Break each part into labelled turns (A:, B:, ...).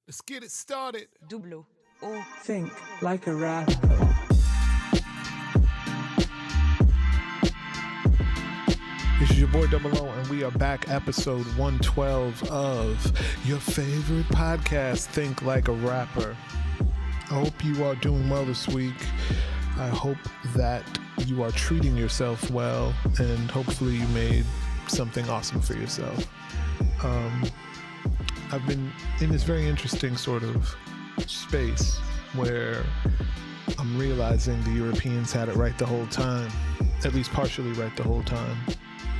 A: Let's get it started.
B: Double O.
C: Think like a rapper.
A: This is your boy Double O, and we are back, episode 112 of your favorite podcast, Think Like a Rapper. I hope you are doing well this week. I hope that you are treating yourself well, and hopefully you made something awesome for yourself. I've been in this very interesting sort of space where I'm realizing the Europeans had it right the whole time, at least partially right the whole time.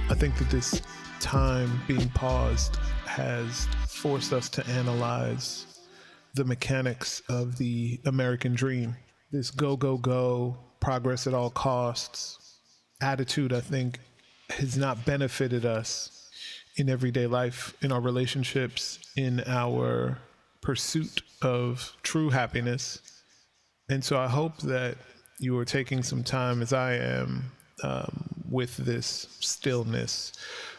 A: I think that this time being paused has forced us to analyze the mechanics of the American dream. This go, go, go, progress at all costs attitude, I think, has not benefited us in everyday life, in our relationships, in our pursuit of true happiness. And so I hope that you are taking some time, as I am, with this stillness,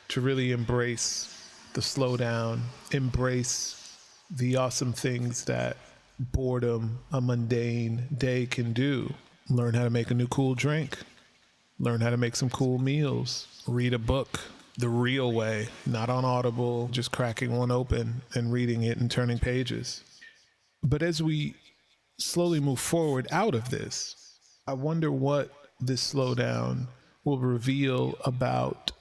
A: to really embrace the slowdown, embrace the awesome things that boredom, a mundane day can do. Learn how to make a new cool drink, learn how to make some cool meals, read a book the real way, not on Audible, just cracking one open and reading it and turning pages. But as we slowly move forward out of this, I wonder what this slowdown will reveal about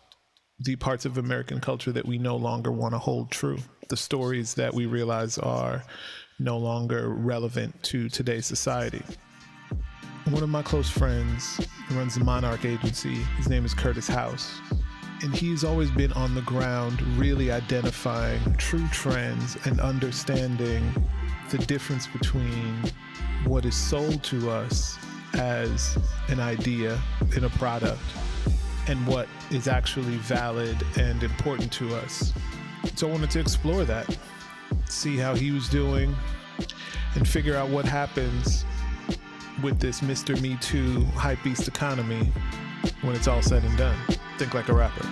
A: the parts of American culture that we no longer want to hold true, the stories that we realize are no longer relevant to today's society. One of my close friends runs the Monarch Agency. His name is Curtis House. And he's always been on the ground, really identifying true trends and understanding the difference between what is sold to us as an idea in a product and what is actually valid and important to us. So I wanted to explore that, see how he was doing, and figure out what happens with this Mr. Me Too hypebeast economy when it's all said and done. Think like a rapper.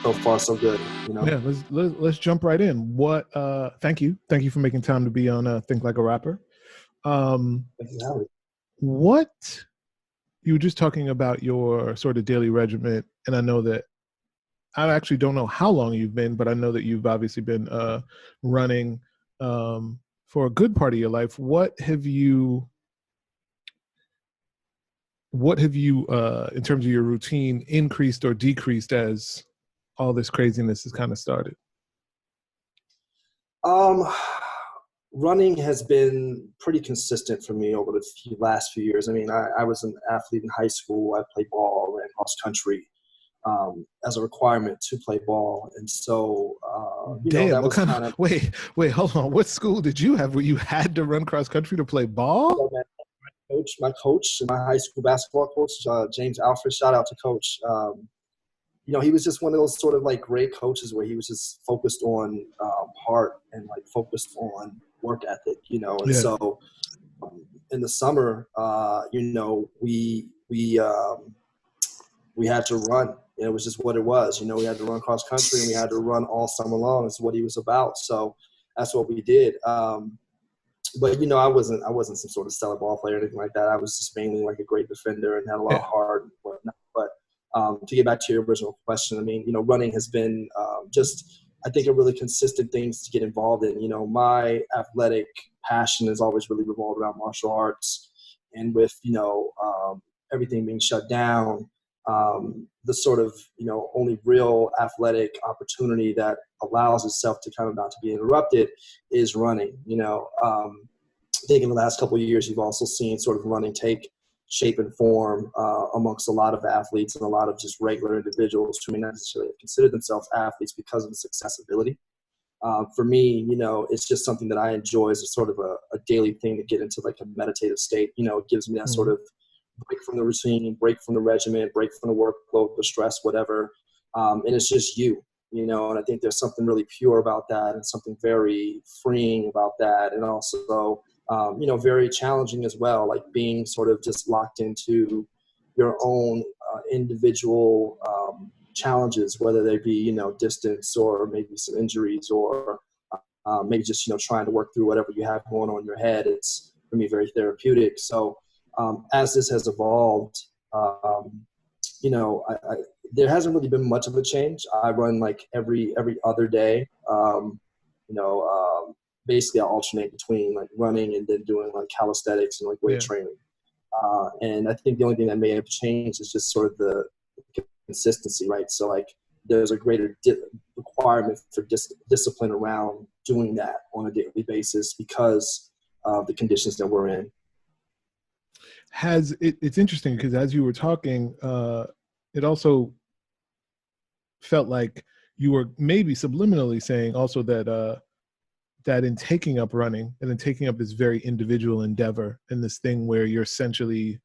D: So far, so good. You know.
A: Yeah, let's jump right in. Thank you for making time to be on Think Like a Rapper. What you were just talking about your sort of daily regimen, and I know that I actually don't know how long you've been, but I know that you've obviously been running for a good part of your life. What have you in terms of your routine increased or decreased as all this craziness has kind of started?
D: Running has been pretty consistent for me over the last few years. I mean, I was an athlete in high school. I played ball, ran cross country as a requirement to play ball. And so, that was kind of...
A: Wait, hold on. What school did you have where you had to run cross country to play ball?
D: My coach, my high school basketball coach, James Alfred, shout out to Coach. He was just one of those sort of like great coaches where he was just focused on heart and like focused on work ethic, And so in the summer, we had to run. It was just what it was. We had to run cross country and we had to run all summer long. It's what he was about. So that's what we did. But I wasn't some sort of stellar ball player or anything like that. I was just mainly like a great defender and had a lot of heart and whatnot. But to get back to your original question, I mean, running has been I think a really consistent things to get involved in. My athletic passion has always really revolved around martial arts, and with everything being shut down, the sort of only real athletic opportunity that allows itself to kind of not to be interrupted is running. I think in the last couple of years, you've also seen sort of running take shape and form amongst a lot of athletes and a lot of just regular individuals who may not necessarily consider themselves athletes because of its accessibility. For me, it's just something that I enjoy as a sort of a daily thing to get into like a meditative state. It gives me that sort of break from the routine, break from the regimen, break from the workload, the stress, whatever. And it's just and I think there's something really pure about that and something very freeing about that. And also, very challenging as well, like being sort of just locked into your own individual challenges, whether they be, distance or maybe some injuries or maybe just, trying to work through whatever you have going on in your head. It's, for me, very therapeutic. So as this has evolved, there hasn't really been much of a change. I run like every other day. Basically I alternate between like running and then doing like calisthenics and like weight training. And I think the only thing that may have changed is just sort of the consistency, right? So like there's a greater requirement for discipline around doing that on a daily basis because of the conditions that we're in.
A: It's interesting because as you were talking, it also felt like you were maybe subliminally saying also that that in taking up running and then taking up this very individual endeavor and this thing where you're essentially,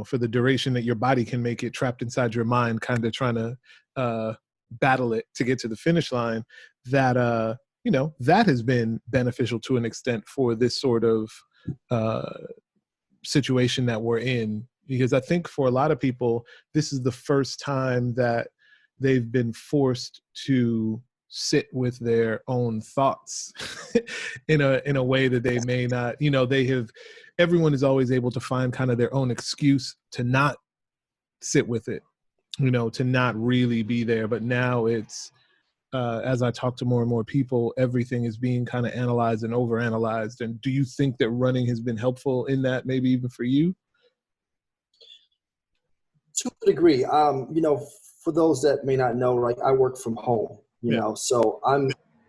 A: for the duration that your body can make it, trapped inside your mind, kind of trying to battle it to get to the finish line, that that has been beneficial to an extent for this sort of situation that we're in, because I think for a lot of people, this is the first time that they've been forced to sit with their own thoughts in a way that they may not, everyone is always able to find kind of their own excuse to not sit with it, to not really be there. But now it's, as I talk to more and more people, everything is being kind of analyzed and overanalyzed. And do you think that running has been helpful in that, maybe even for you?
D: To a degree. For those that may not know, like I work from home, so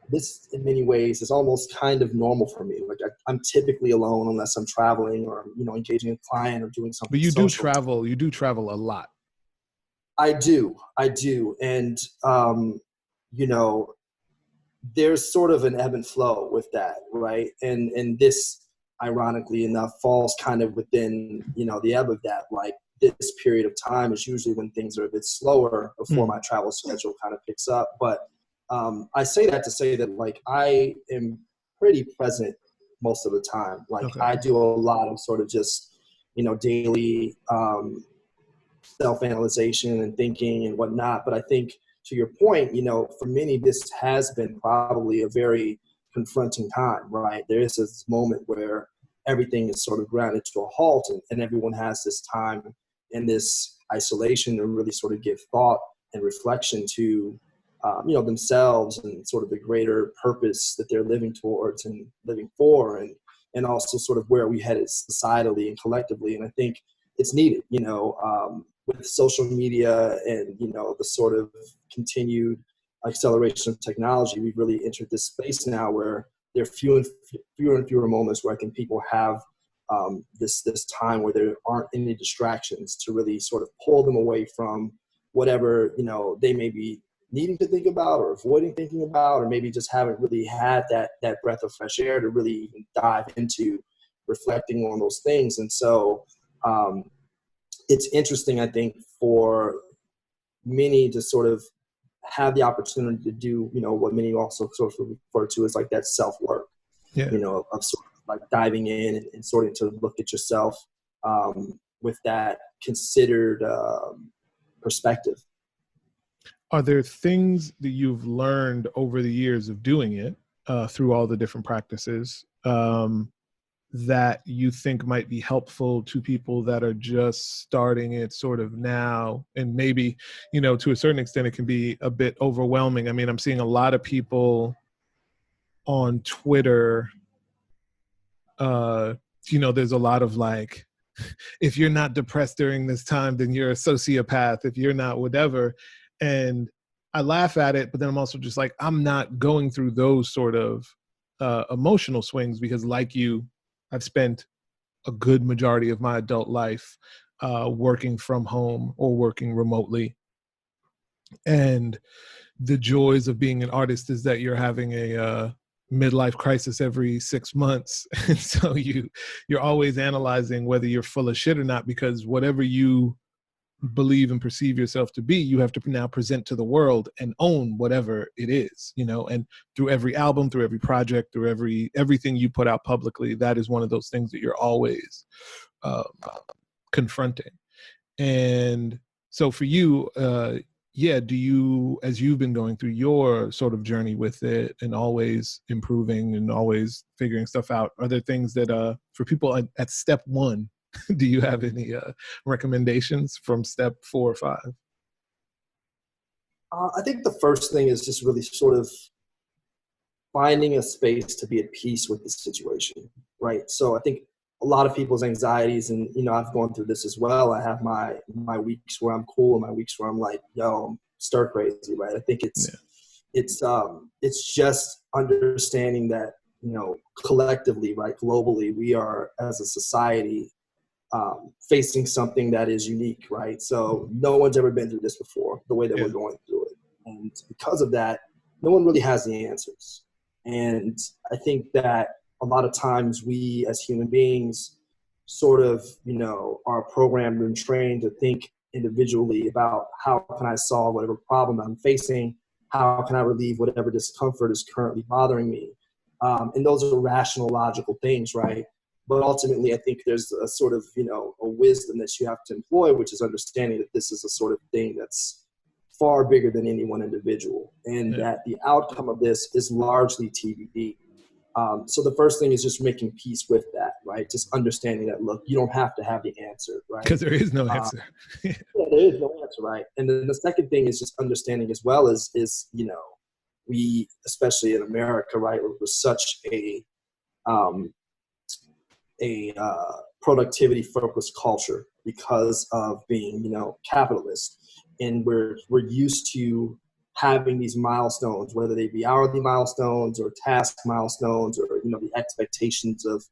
D: this in many ways is almost kind of normal for me. Like I'm typically alone unless I'm traveling or, engaging a client or doing something.
A: But you
D: social.
A: do travel a lot.
D: I do. And, there's sort of an ebb and flow with that, right? And this, ironically enough, falls kind of within, the ebb of that. Like this period of time is usually when things are a bit slower before my travel schedule kind of picks up. But I say that to say that, like, I am pretty present most of the time. Like, okay. I do a lot of sort of just, daily self-analyzation and thinking and whatnot. But I think, to your point, for many, this has been probably a very confronting time, right? There is this moment where everything is sort of grounded to a halt, and everyone has this time in this isolation to really sort of give thought and reflection to, themselves and sort of the greater purpose that they're living towards and living for, and also sort of where we headed societally and collectively. And I think it's needed, with social media and, the sort of continued acceleration of technology. We've really entered this space now where there are fewer and fewer moments where I think people have this time where there aren't any distractions to really sort of pull them away from whatever, they may be needing to think about or avoiding thinking about, or maybe just haven't really had that breath of fresh air to really even dive into reflecting on those things. And so it's interesting, I think, for many to sort of have the opportunity to do, what many also sort of refer to as like that self-work, of sort of like diving in and starting to look at yourself with that considered perspective.
A: Are there things that you've learned over the years of doing it through all the different practices that you think might be helpful to people that are just starting it sort of now? And maybe, to a certain extent, it can be a bit overwhelming. I mean, I'm seeing a lot of people on Twitter, there's a lot of like, if you're not depressed during this time, then you're a sociopath. If you're not whatever. And I laugh at it, but then I'm also just like, I'm not going through those sort of emotional swings because, like you, I've spent a good majority of my adult life working from home or working remotely. And the joys of being an artist is that you're having a midlife crisis every 6 months. And so you're always analyzing whether you're full of shit or not, because whatever you believe and perceive yourself to be, you have to now present to the world and own whatever it is, and through every album, through every project, through everything you put out publicly, that is one of those things that you're always confronting. And so for you, yeah, do you, as you've been going through your sort of journey with it and always improving and always figuring stuff out, are there things that for people at step one, do you have any recommendations from step 4 or 5?
D: I think the first thing is just really sort of finding a space to be at peace with the situation, right? So I think a lot of people's anxieties, and I've gone through this as well. I have my weeks where I'm cool and my weeks where I'm like, yo, I'm stir crazy, right? I think it's just understanding that collectively, right, globally, we are as a society facing something that is unique, right? So no one's ever been through this before, the way that we're going through it, and because of that, no one really has the answers. And I think that a lot of times we as human beings sort of, are programmed and trained to think individually about how can I solve whatever problem I'm facing? How can I relieve whatever discomfort is currently bothering me? And those are rational, logical things, right? But ultimately, I think there's a sort of, a wisdom that you have to employ, which is understanding that this is a sort of thing that's far bigger than any one individual, and that the outcome of this is largely TBD. So the first thing is just making peace with that, right? Just understanding that, look, you don't have to have the answer, right?
A: Because there is no answer.
D: Yeah, there is no answer, right? And then the second thing is just understanding as well is we, especially in America, right, we're such a productivity focused culture because of being, capitalist. And we're used to having these milestones, whether they be hourly milestones or task milestones, or the expectations of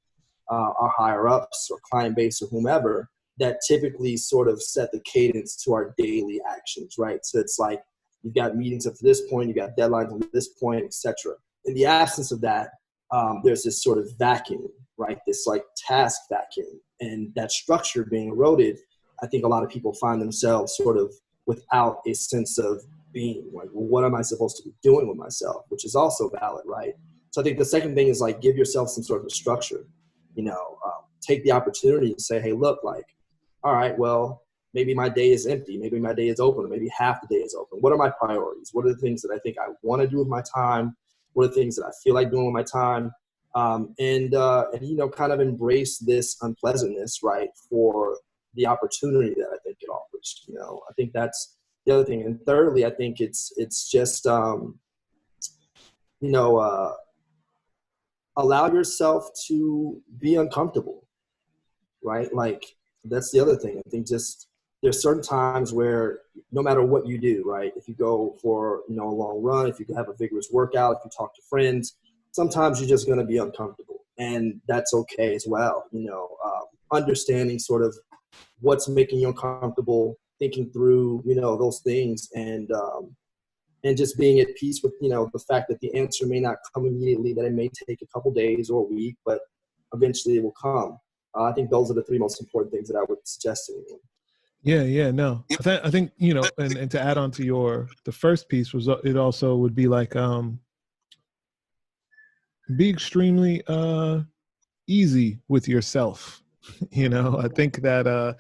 D: our higher ups or client base or whomever, that typically sort of set the cadence to our daily actions, right? So it's like you've got meetings up to this point, you've got deadlines at this point, etc. In the absence of that, there's this sort of vacuum, right? This like task vacuum, and that structure being eroded. I think a lot of people find themselves sort of without a sense of being, like, well, what am I supposed to be doing with myself, which is also valid, right? So I think the second thing is like give yourself some sort of a structure, take the opportunity to say, hey, look, like, all right, well, maybe my day is empty, maybe my day is open, or maybe half the day is open. What are my priorities? What are the things that I think I want to do with my time? What are the things that I feel like doing with my time? And kind of embrace this unpleasantness, right, for the opportunity that I think it offers. I think that's the other thing. And thirdly, I think it's just allow yourself to be uncomfortable, right? Like that's the other thing. I think just there's certain times where no matter what you do, right? If you go for a long run, if you have a vigorous workout, if you talk to friends, sometimes you're just going to be uncomfortable, and that's okay as well. Understanding sort of what's making you uncomfortable, thinking through, those things, and just being at peace with, the fact that the answer may not come immediately, that it may take a couple days or a week, but eventually it will come. I think those are the 3 most important things that I would suggest to anyone.
A: Yeah, no. I think, and to add on to the first piece was, it also would be like, be extremely easy with yourself. I think that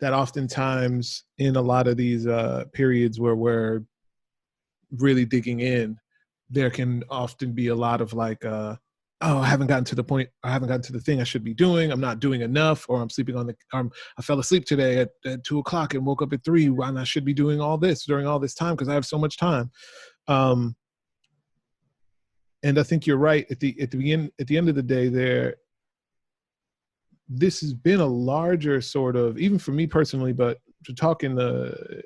A: that oftentimes in a lot of these periods where we're really digging in, there can often be a lot of like, oh, I haven't gotten to the point, I haven't gotten to the thing I should be doing, I'm not doing enough, or I'm sleeping on the I fell asleep today at 2:00 and woke up at 3, and I should be doing all this during all this time because I have so much time. And I think you're right. At the end of the day, this has been a larger sort of, even for me personally, but to talk in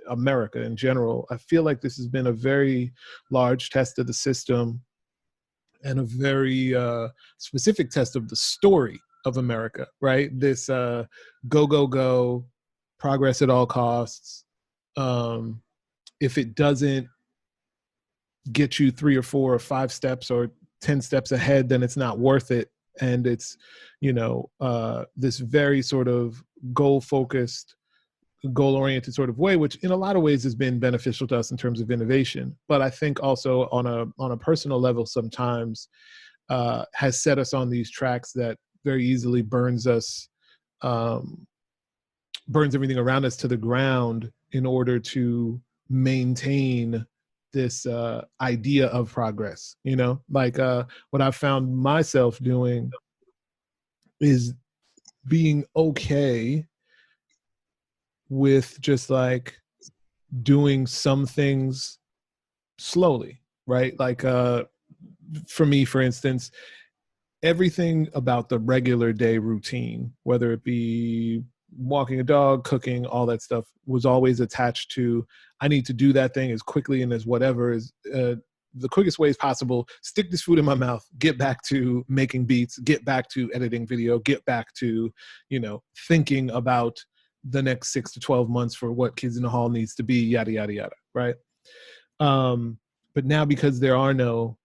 A: America in general, I feel like this has been a very large test of the system and a very specific test of the story of America, right? This go, go, go, progress at all costs. If it doesn't get you 3 or 4 or 5 steps or 10 steps ahead, then it's not worth it. And it's, this very sort of goal-focused, goal-oriented sort of way, which in a lot of ways has been beneficial to us in terms of innovation. But I think also on a personal level sometimes has set us on these tracks that very easily burns everything around us to the ground in order to maintain this idea of progress. You know, like what I found myself doing is being okay with just like doing some things slowly, right? Like for me, for instance, everything about the regular day routine, whether it be walking a dog, cooking, all that stuff, was always attached to, I need to do that thing as quickly and as whatever is the quickest ways possible, stick this food in my mouth, get back to making beats, get back to editing video, get back to, you know, thinking about the next 6 to 12 months for what Kids in the Hall needs to be, yada, yada, yada, right? But now, because there are no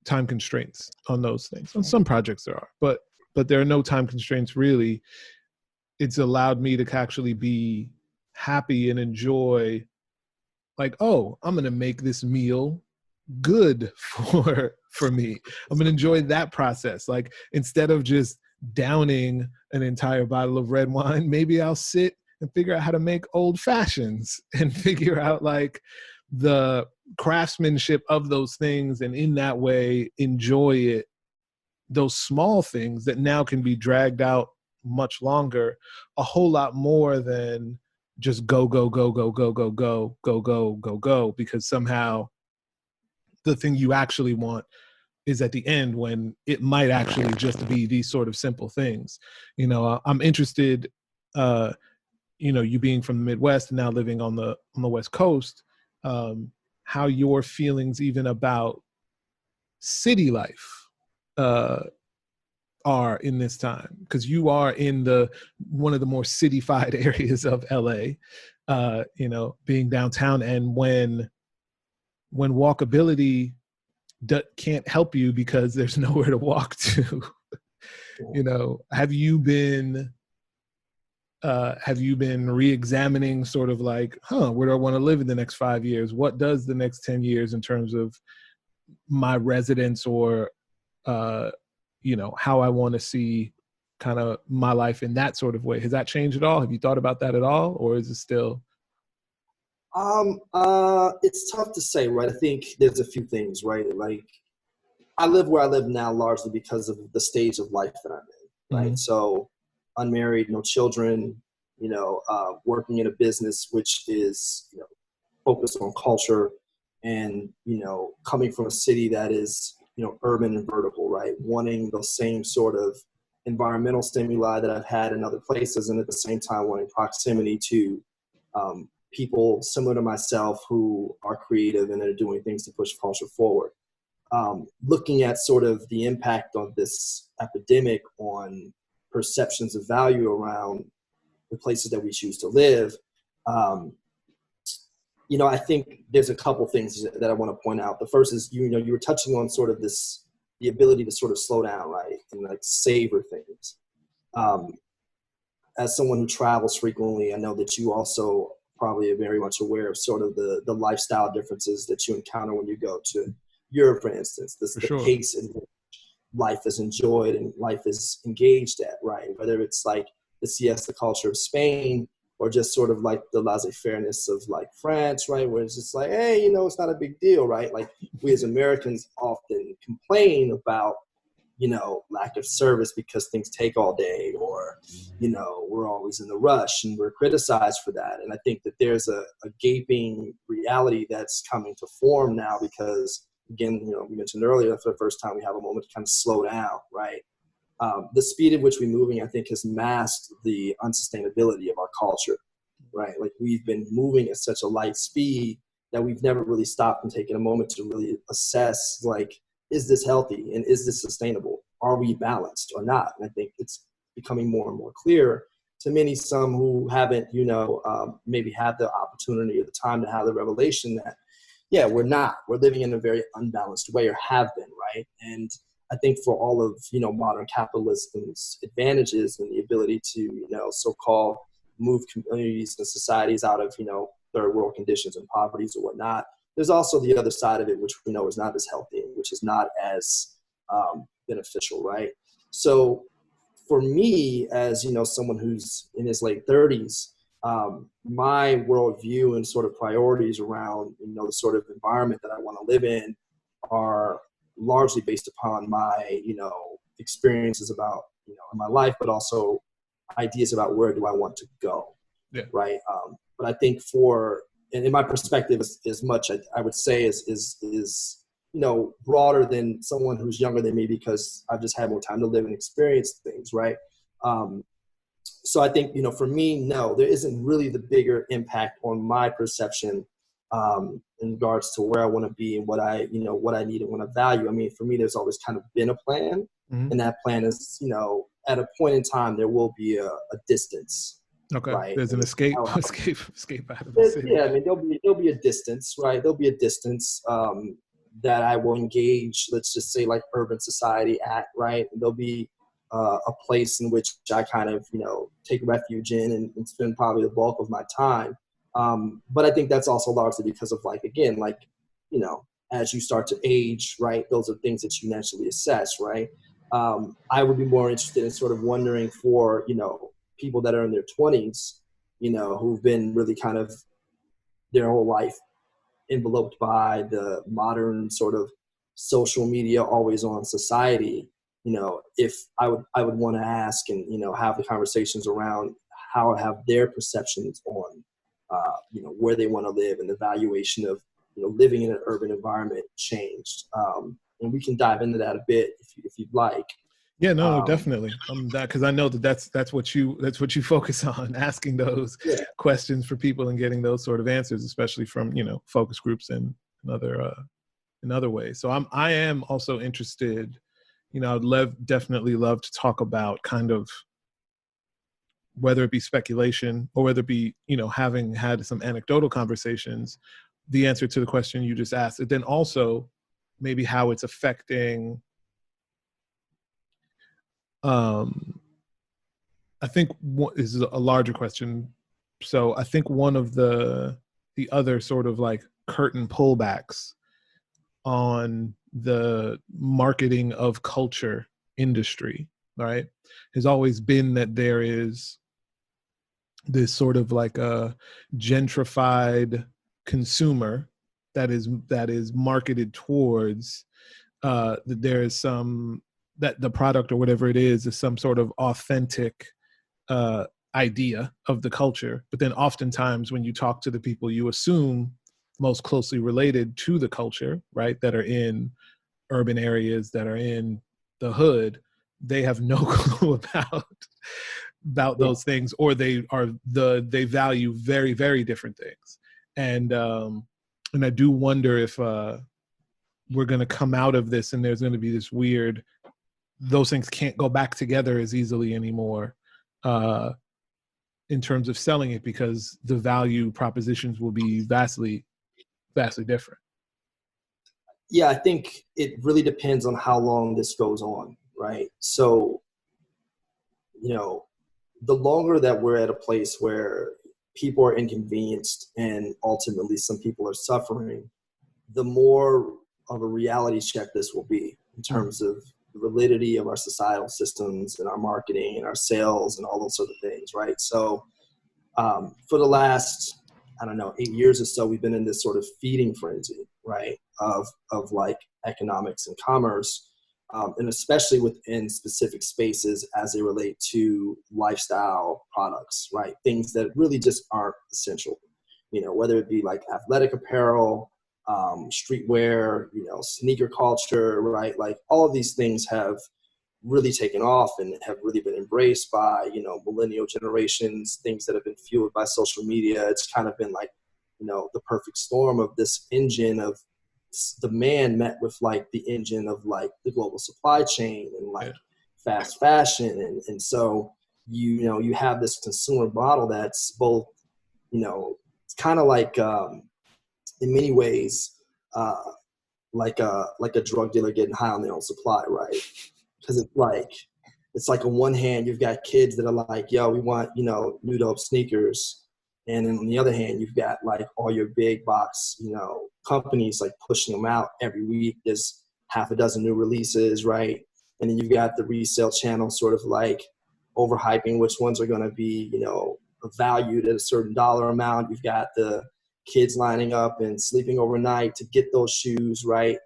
A: time constraints on those things, on some projects there are, but there are no time constraints really, it's allowed me to actually be happy and enjoy, like, oh, I'm going to make this meal good for me. I'm going to enjoy that process. Like, instead of just downing an entire bottle of red wine, maybe I'll sit and figure out how to make old fashions and figure out like the craftsmanship of those things, and in that way enjoy it, those small things that now can be dragged out much longer, a whole lot more than just go, go, go, go, go, go, go, go, go, go, go, because somehow the thing you actually want is at the end, when it might actually just be these sort of simple things. You know, I'm interested, you know, you being from the Midwest and now living on the West Coast, how your feelings even about city life are in this time, because you are in the one of the more cityfied areas of LA, you know, being downtown, and when walkability can't help you because there's nowhere to walk to. You know, have you been re-examining sort of like, where do I want to live in the next 5 years? What does the next 10 years in terms of my residence, or you know, how I want to see kind of my life in that sort of way? Has that changed at all? Have you thought about that at all, or is it still?
D: It's tough to say, right? I think there's a few things, right? Like, I live where I live now largely because of the stage of life that I'm in, right?
A: Mm-hmm.
D: So, unmarried, no children, you know, working in a business which is, you know, focused on culture, and, you know, coming from a city that is, you know, urban and vertical, right? Wanting those same sort of environmental stimuli that I've had in other places, and at the same time wanting proximity to people similar to myself who are creative and are doing things to push culture forward. Looking at sort of the impact of this epidemic on perceptions of value around the places that we choose to live, you know, I think there's a couple things that I want to point out. The first is, you know, you were touching on sort of this, the ability to sort of slow down, right, and like savor things. As someone who travels frequently, I know that you also probably are very much aware of sort of the lifestyle differences that you encounter when you go to Europe, for instance. The
A: Sure.
D: pace in which life is enjoyed and life is engaged at, right? Whether it's like the siesta culture of Spain, or just sort of like the laissez-faire-ness of like France, right? Where it's just like, hey, you know, it's not a big deal, right? Like, we as Americans often complain about, you know, lack of service because things take all day, or, you know, we're always in the rush, and we're criticized for that. And I think that there's a gaping reality that's coming to form now because, again, you know, we mentioned earlier, for the first time we have a moment to kind of slow down, right? The speed at which we're moving, I think, has masked the unsustainability of our culture, right? Like, we've been moving at such a light speed that we've never really stopped and taken a moment to really assess, like, is this healthy and is this sustainable? Are we balanced or not? And I think it's becoming more and more clear to many, some who haven't, you know, maybe had the opportunity or the time to have the revelation that, yeah, we're not. We're living in a very unbalanced way, or have been, right? And I think for all of, you know, modern capitalism's advantages and the ability to, you know, so-called move communities and societies out of, you know, third world conditions and poverties or whatnot, there's also the other side of it, which we know is not as healthy, which is not as beneficial, right? So for me, as, you know, someone who's in his late 30s, my worldview and sort of priorities around, the sort of environment that I want to live in are largely based upon my, experiences about, in my life, but also ideas about where do I want to go.
A: Yeah.
D: Right. But I think and in my perspective, as much I would say is broader than someone who's younger than me, because I've just had more time to live and experience things. Right. So I think, for me, no, there isn't really the bigger impact on my perception in regards to where I want to be and what I need and what I value. I mean, for me, there's always kind of been a plan,
A: Mm-hmm.
D: and that plan is, at a point in time, there will be a distance.
A: Okay.
D: Right.
A: There's an
D: And
A: escape out of the city.
D: yeah, I mean, there'll be a distance, right? There'll be a distance that I will engage, let's just say, like urban society at, right? And there'll be a place in which I kind of, take refuge in and spend probably the bulk of my time. But I think that's also largely because of, as you start to age, right? Those are things that you naturally assess, right? I would be more interested in sort of wondering for, people that are in their 20s, who've been really kind of their whole life enveloped by the modern sort of social media, always on society. If I would want to ask and, have the conversations around how have their perceptions on, where they want to live and the valuation of, living in an urban environment changed. And we can dive into that a bit if you'd like.
A: Yeah, no, definitely. Because I know that's what you focus on, asking those questions for people and getting those sort of answers, especially from focus groups and in other ways. So I am also interested. I'd definitely love to talk about kind of whether it be speculation or whether it be having had some anecdotal conversations, the answer to the question you just asked, and then also maybe how it's affecting. I think what is a larger question. So I think one of the other sort of like curtain pullbacks on the marketing of culture industry, right, has always been that there is this sort of like a gentrified consumer that is marketed towards that there is some that the product or whatever it is some sort of authentic idea of the culture. But then oftentimes when you talk to the people you assume most closely related to the culture, right, that are in urban areas, that are in the hood, they have no clue about those things, or they value very, very different things. And I do wonder if we're going to come out of this and there's going to be this weird, those things can't go back together as easily anymore in terms of selling it, because the value propositions will be vastly, vastly different.
D: Yeah, I think it really depends on how long this goes on, right? So, the longer that we're at a place where people are inconvenienced and ultimately some people are suffering, the more of a reality check this will be in terms of the validity of our societal systems and our marketing and our sales and all those sort of things, right? So for the last, 8 years or so, we've been in this sort of feeding frenzy, right, of like economics and commerce, and especially within specific spaces as they relate to lifestyle products, right? Things that really just aren't essential, whether it be like athletic apparel, streetwear, sneaker culture, right? Like all of these things have really taken off and have really been embraced by, millennial generations, things that have been fueled by social media. It's kind of been like, the perfect storm of this engine of demand met with like the engine of like the global supply chain and like fast fashion. And so, you have this consumer model that's both, it's kind of like, in many ways, like a drug dealer getting high on their own supply, right? Because it's like on one hand you've got kids that are like, yo, we want new dope sneakers, and then on the other hand you've got like all your big box companies like pushing them out every week. There's half a dozen new releases, right? And then you've got the resale channel sort of like overhyping which ones are going to be valued at a certain dollar amount. You've got the kids lining up and sleeping overnight to get those shoes, right?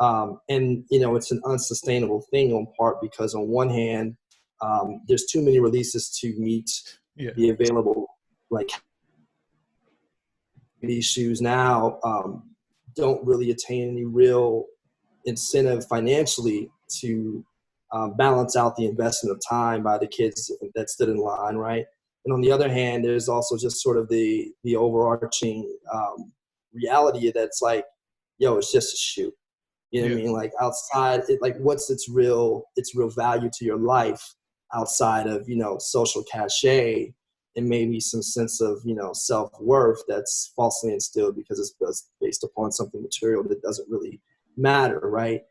D: And it's an unsustainable thing on part because on one hand, there's too many releases to meet the available, like these shoes now don't really attain any real incentive financially to balance out the investment of time by the kids that stood in line, right? And on the other hand, there's also just sort of the overarching reality that's like, yo, it's just a shoe. You know what I mean? Like outside, like what's its real value to your life outside of, social cachet and maybe some sense of, self-worth that's falsely instilled because it's based upon something material that doesn't really matter, right?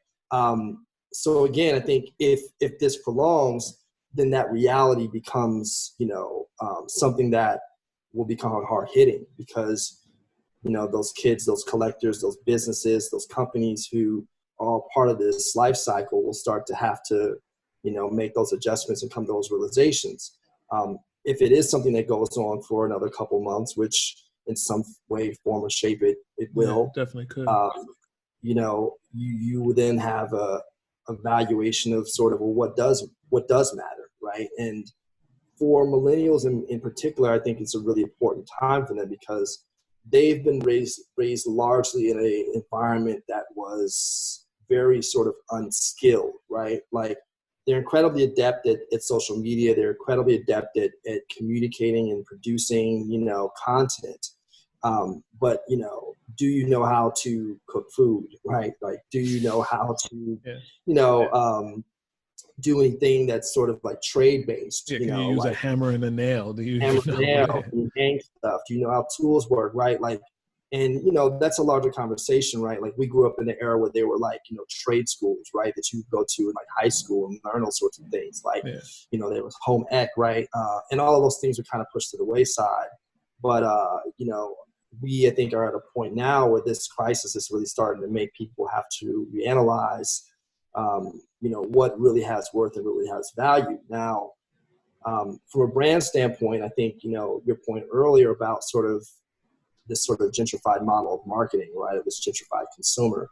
D: So again, I think if this prolongs, then that reality becomes, something that will become hard hitting because, those kids, those collectors, those businesses, those companies who are part of this life cycle will start to have to, make those adjustments and come to those realizations. If it is something that goes on for another couple months, which in some way, form, or shape it will,
A: definitely could.
D: You would then have a valuation of sort of what does matter, right? And for millennials in particular, I think it's a really important time for them because they've been raised largely in an environment that was very sort of unskilled, right? Like they're incredibly adept at social media. They're incredibly adept at communicating and producing, content. But, do you know how to cook food, right? Like, do you know how to, do anything that's sort of like trade based?
A: Can you use a hammer and a nail? Do you
D: hammer and nail? Do you hang stuff? Do you know how tools work, right? Like, and that's a larger conversation, right? Like we grew up in an era where there were like trade schools, right, that you could go to in like high school and learn all sorts of things. Like there was home ec, right, and all of those things were kind of pushed to the wayside. But we, I think, are at a point now where this crisis is really starting to make people have to reanalyze, what really has worth and really has value. Now, from a brand standpoint, I think, your point earlier about sort of this sort of gentrified model of marketing, right, of this gentrified consumer,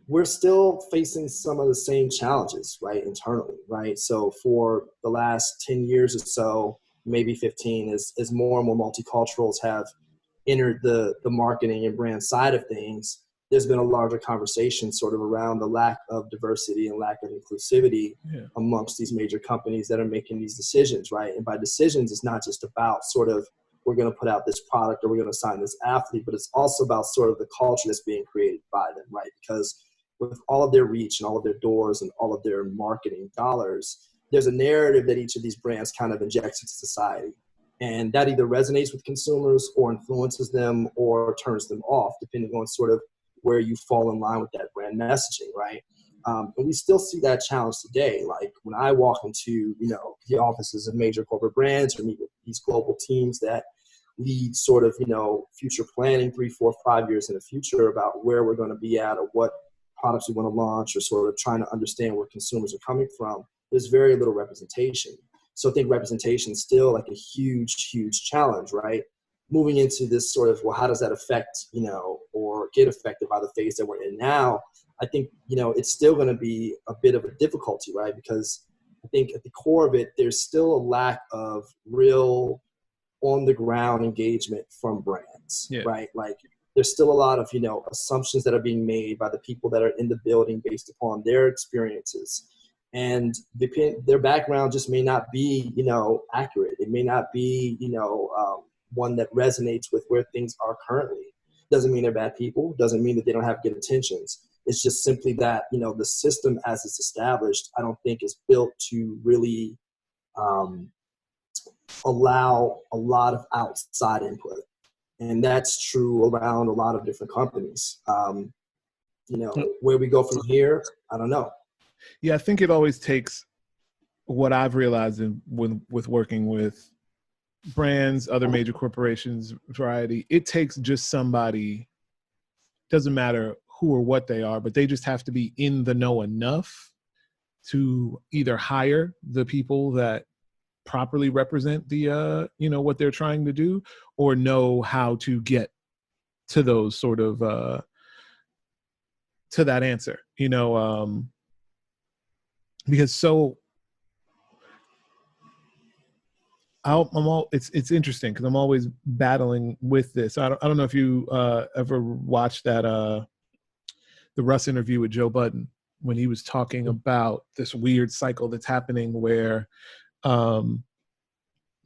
D: we're still facing some of the same challenges, right, internally, right? So for the last 10 years or so, maybe 15, as more and more multiculturals have entered the marketing and brand side of things, there's been a larger conversation sort of around the lack of diversity and lack of inclusivity amongst these major companies that are making these decisions, right? And by decisions, it's not just about sort of, we're going to put out this product or we're going to sign this athlete, but it's also about sort of the culture that's being created by them, right? Because with all of their reach and all of their doors and all of their marketing dollars, there's a narrative that each of these brands kind of injects into society. And that either resonates with consumers or influences them or turns them off, depending on sort of where you fall in line with that brand messaging, right? And we still see that challenge today. Like when I walk into, the offices of major corporate brands or meet with these global teams that lead sort of, future planning 3, 4, 5 years in the future about where we're going to be at or what products we want to launch or sort of trying to understand where consumers are coming from, there's very little representation. So I think representation is still like a huge, huge challenge, right? Moving into this sort of, well, how does that affect, or get affected by the phase that we're in now? I think, it's still going to be a bit of a difficulty, right? Because I think at the core of it, there's still a lack of real on the ground engagement from brands, right? Like there's still a lot of, assumptions that are being made by the people that are in the building based upon their experiences. And their background just may not be, accurate. It may not be, one that resonates with where things are currently. Doesn't mean they're bad people. Doesn't mean that they don't have good intentions. It's just simply that, the system as it's established, I don't think is built to really allow a lot of outside input. And that's true around a lot of different companies. Where we go from here, I don't know.
A: Yeah, I think it always takes what I've realized with working with brands, other major corporations, variety. It takes just somebody, doesn't matter who or what they are, but they just have to be in the know enough to either hire the people that properly represent the what they're trying to do, or know how to get to those sort of to that answer, because it's interesting because I'm always battling with this. I don't know if you ever watched that the Russ interview with Joe Budden, when he was talking about this weird cycle that's happening where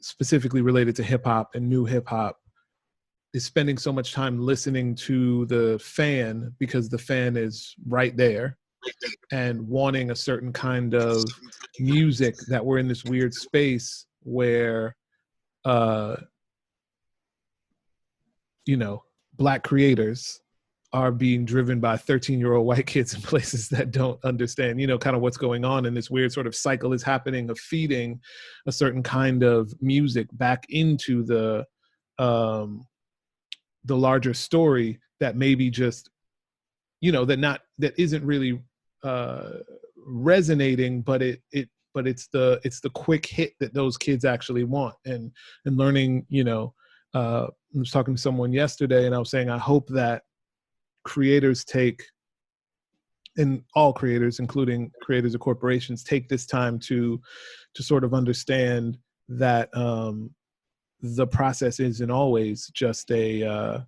A: specifically related to hip hop and new hip hop is spending so much time listening to the fan because the fan is right there and wanting a certain kind of music, that we're in this weird space where Black creators are being driven by 13-year-old white kids in places that don't understand, kind of what's going on. And this weird sort of cycle is happening of feeding a certain kind of music back into the larger story that maybe just, that isn't really resonating, but it's the quick hit that those kids actually want. And learning, I was talking to someone yesterday and I was saying, I hope that creators and all creators, including creators of corporations, take this time to sort of understand that the process isn't always just a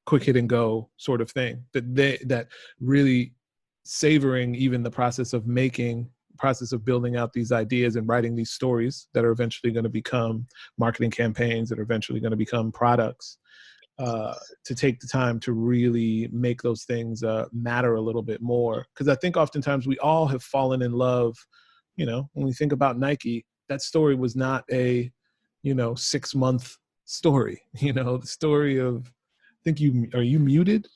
A: quick hit and go sort of thing. That really savoring even the process of building out these ideas and writing these stories that are eventually going to become marketing campaigns, that are eventually going to become products. To take the time to really make those things matter a little bit more. Because I think oftentimes we all have fallen in love, when we think about Nike, that story was not a, 6-month story, the story of, are you muted?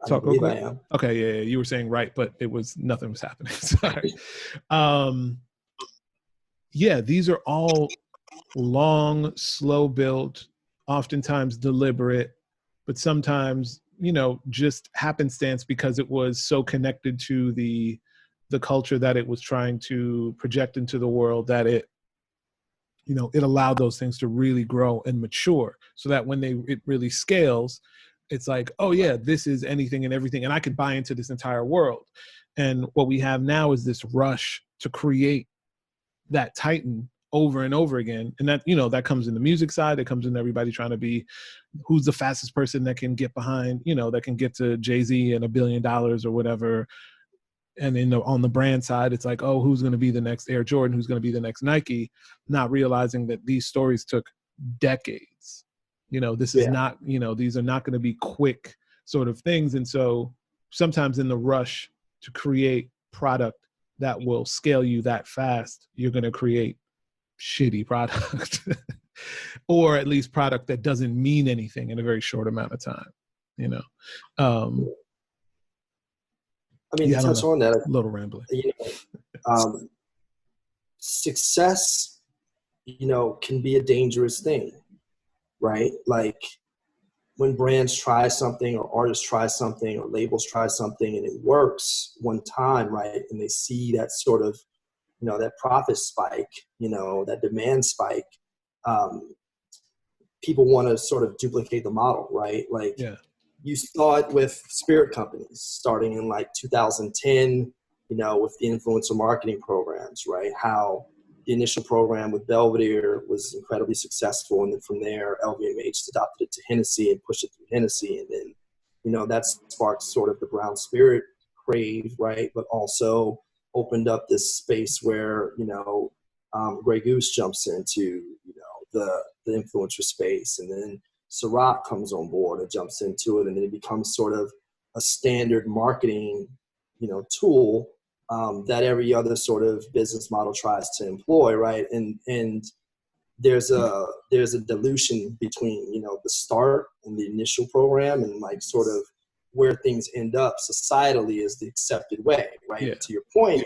D: I believe I am.
A: Okay, yeah, you were saying right, but nothing was happening. Sorry. Yeah, these are all long, slow built, oftentimes deliberate, but sometimes, just happenstance because it was so connected to the culture that it was trying to project into the world, that it allowed those things to really grow and mature, so that when it really scales, it's like, oh yeah, this is anything and everything, and I could buy into this entire world. And what we have now is this rush to create that titan over and over again. And that, that comes in the music side, it comes in everybody trying to be who's the fastest person that can get behind, that can get to Jay-Z and $1 billion or whatever. And on the brand side, it's like, oh, who's going to be the next Air Jordan? Who's going to be the next Nike? Not realizing that these stories took decades. This is not, these are not going to be quick sort of things. And so sometimes in the rush to create product that will scale you that fast, you're going to create shitty product or at least product that doesn't mean anything in a very short amount of time,
D: to touch on that,
A: a little rambling.
D: Success, can be a dangerous thing, right? Like when brands try something or artists try something or labels try something and it works one time, right? And they see that sort of, that profit spike, that demand spike, people want to sort of duplicate the model, right? Like you saw it with spirit companies starting in like 2010, with the influencer marketing programs, right? How the initial program with Belvedere was incredibly successful. And then from there, LVMH adopted it to Hennessy and pushed it through Hennessy. And then, that sparked sort of the brown spirit crave, right? But also opened up this space where, Grey Goose jumps into, the influencer space. And then Ciroc comes on board and jumps into it. And then it becomes sort of a standard marketing, tool that every other sort of business model tries to employ, right? And there's a dilution between, the start and the initial program and like sort of where things end up societally is the accepted way, right? Yeah. To your point,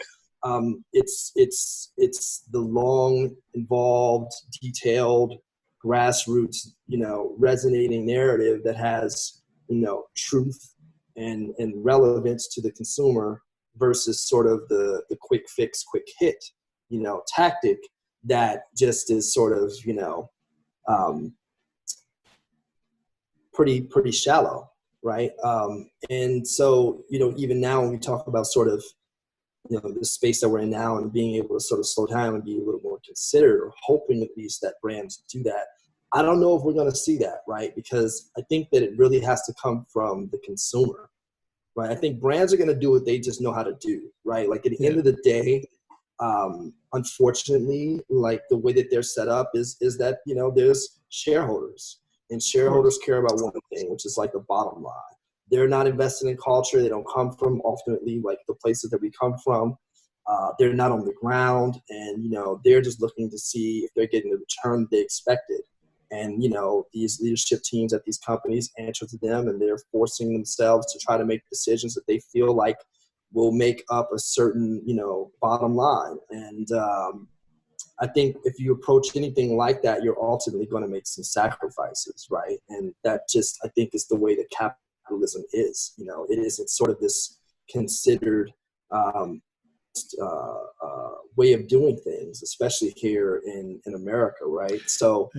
D: it's the long, involved, detailed, grassroots, resonating narrative that has, truth and relevance to the consumer versus sort of the quick fix, quick hit, tactic that just is sort of, pretty shallow, right? And so, even now when we talk about sort of, the space that we're in now and being able to sort of slow down and be a little more considered, or hoping at least that brands do that. I don't know if we're going to see that, right? Because I think that it really has to come from the consumer, right? I think brands are going to do what they just know how to do, right? Like at the end of the day, unfortunately, like the way that they're set up is that, there's shareholders, and shareholders care about one thing, which is like the bottom line. They're not invested in culture. They don't come from ultimately like the places that we come from. They're not on the ground, and, they're just looking to see if they're getting the return they expected. And, these leadership teams at these companies answer to them, and they're forcing themselves to try to make decisions that they feel like will make up a certain, bottom line. And I think if you approach anything like that, you're ultimately going to make some sacrifices, right? And that just, I think, is the way that capitalism is. It isn't sort of this considered way of doing things, especially here in America, right? So,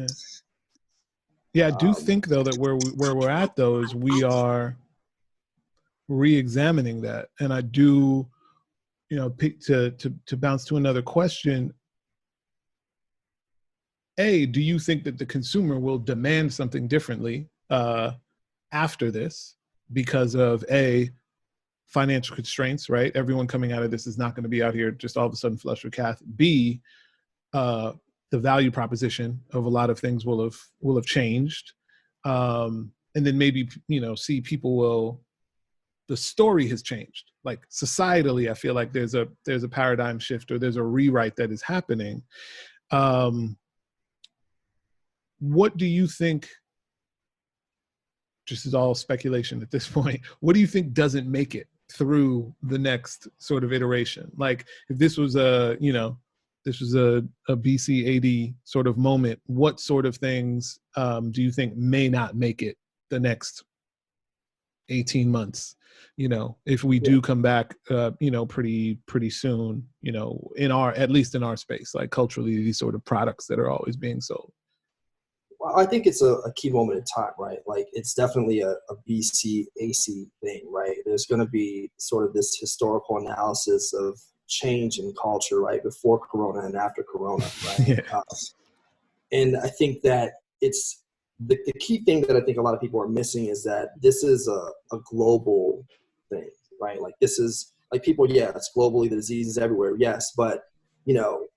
A: yeah, I do think though that where we're at though is we are re-examining that, and I do, to bounce to another question. Do you think that the consumer will demand something differently after this because of financial constraints, right? Everyone coming out of this is not going to be out here just all of a sudden flush with cash. B, the value proposition of a lot of things will have changed, and then maybe see people the story has changed. Like societally, I feel like there's a paradigm shift, or there's a rewrite that is happening. What do you think, just as all speculation at this point, what do you think doesn't make it through the next sort of iteration? Like if this was a BC AD sort of moment, what sort of things do you think may not make it the next 18 months? If we do come back, pretty soon, at least in our space, like culturally, these sort of products that are always being sold.
D: Well, I think it's a key moment in time, right? Like it's definitely a BC AC thing, right? There's going to be sort of this historical analysis of change in culture, right? Before Corona and after Corona, right?
A: Yeah.
D: And I think that it's the key thing that I think a lot of people are missing is that this is a global thing, right? Like this is like people, yeah, it's globally, the disease is everywhere. Yes. But,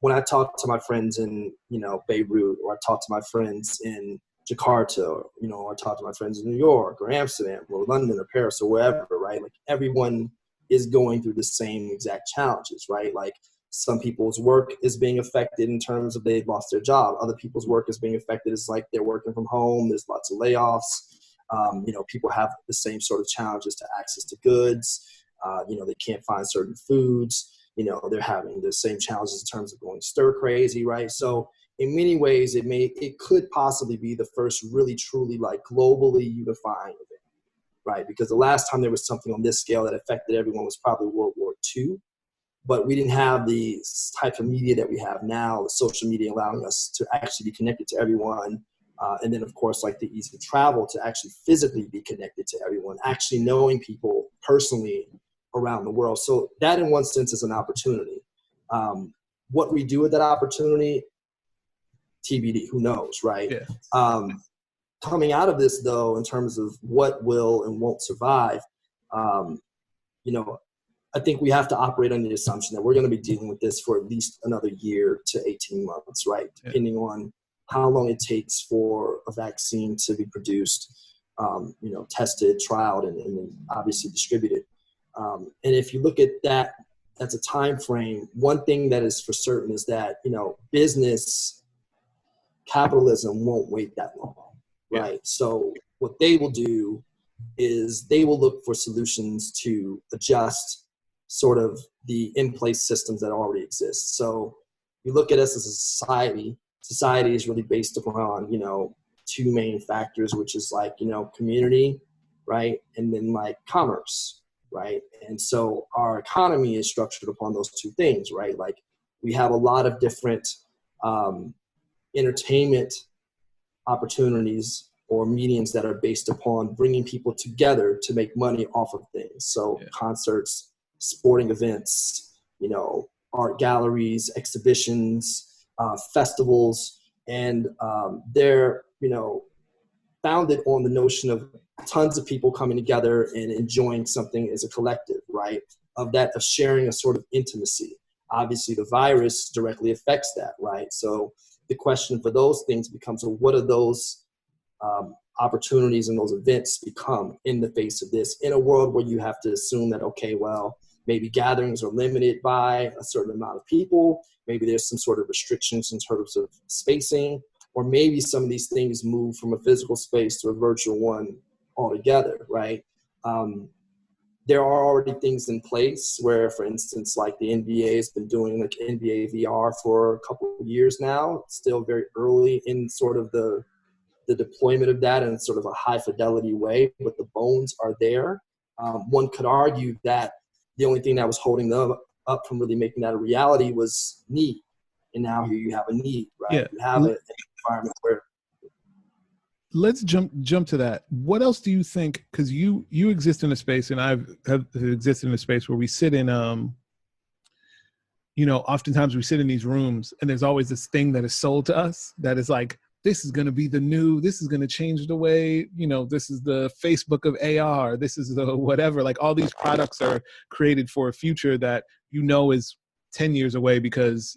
D: when I talk to my friends in, Beirut, or I talk to my friends in Jakarta, or I talk to my friends in New York or Amsterdam or London or Paris or wherever, right? Like everyone is going through the same exact challenges, right? Like some people's work is being affected in terms of they've lost their job. Other people's work is being affected as like they're working from home. There's lots of layoffs. People have the same sort of challenges to access to goods. They can't find certain foods. They're having the same challenges in terms of going stir crazy, right? So in many ways, it could possibly be the first really truly like globally unifying event, right? Because the last time there was something on this scale that affected everyone was probably World War II. But we didn't have the type of media that we have now, the social media allowing us to actually be connected to everyone. And then, of course, like the ease of travel to actually physically be connected to everyone, actually knowing people personally around the world. So that in one sense is an opportunity. What we do with that opportunity, TBD, who knows, right?
A: Yeah.
D: Coming out of this, though, in terms of what will and won't survive, I think we have to operate on the assumption that we're going to be dealing with this for at least another year to 18 months, right?
A: Yeah.
D: Depending on how long it takes for a vaccine to be produced, tested, trialed, and then obviously distributed. And if you look at that as a time frame, one thing that is for certain is that, business capitalism won't wait that long, right? Yeah. So what they will do is they will look for solutions to adjust sort of the in-place systems that already exist. So you look at us as a society is really based upon, two main factors, which is like, community, right? And then like commerce. right? And so our economy is structured upon those two things, right? Like we have a lot of different entertainment opportunities or mediums that are based upon bringing people together to make money off of things. So concerts, sporting events, you know, art galleries, exhibitions, festivals, and they're, you know, founded on the notion of tons of people coming together and enjoying something as a collective, right? Of sharing a sort of intimacy. Obviously, the virus directly affects that, right? So the question for those things becomes, well, what are those opportunities and those events become in the face of this, in a world where you have to assume that, okay, well, maybe gatherings are limited by a certain amount of people, maybe there's some sort of restrictions in terms of spacing, or maybe some of these things move from a physical space to a virtual one altogether, right? There are already things in place where, for instance, like the NBA has been doing like NBA VR for a couple of years now. It's still very early in sort of the deployment of that in sort of a high fidelity way, but the bones are there. One could argue that the only thing that was holding them up from really making that a reality was need. And now here you have a need, right?
A: Yeah.
D: You have an environment where.
A: Let's jump to that. What else do you think? Because you exist in a space, and have existed in a space where we sit in, you know, oftentimes we sit in these rooms, and there's always this thing that is sold to us that is like, this is going to be the new, this is going to change the way, you know, this is the Facebook of AR, this is the whatever. Like all these products are created for a future that you know is 10 years away because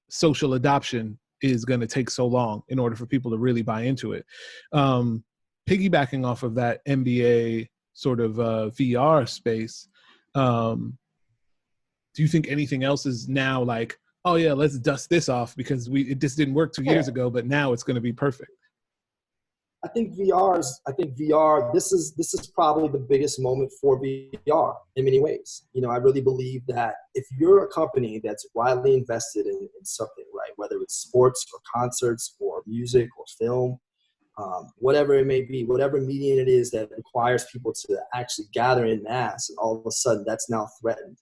A: social adoption is going to take so long in order for people to really buy into it. Piggybacking off of that NBA sort of VR space, do you think anything else is now like, oh yeah, let's dust this off because it just didn't work 2 years ago, but now it's going to be perfect?
D: I think VR, this is probably the biggest moment for VR in many ways. You know, I really believe that if you're a company that's widely invested in something, right, whether it's sports or concerts or music or film, whatever it may be, whatever medium it is that requires people to actually gather in mass, and all of a sudden that's now threatened.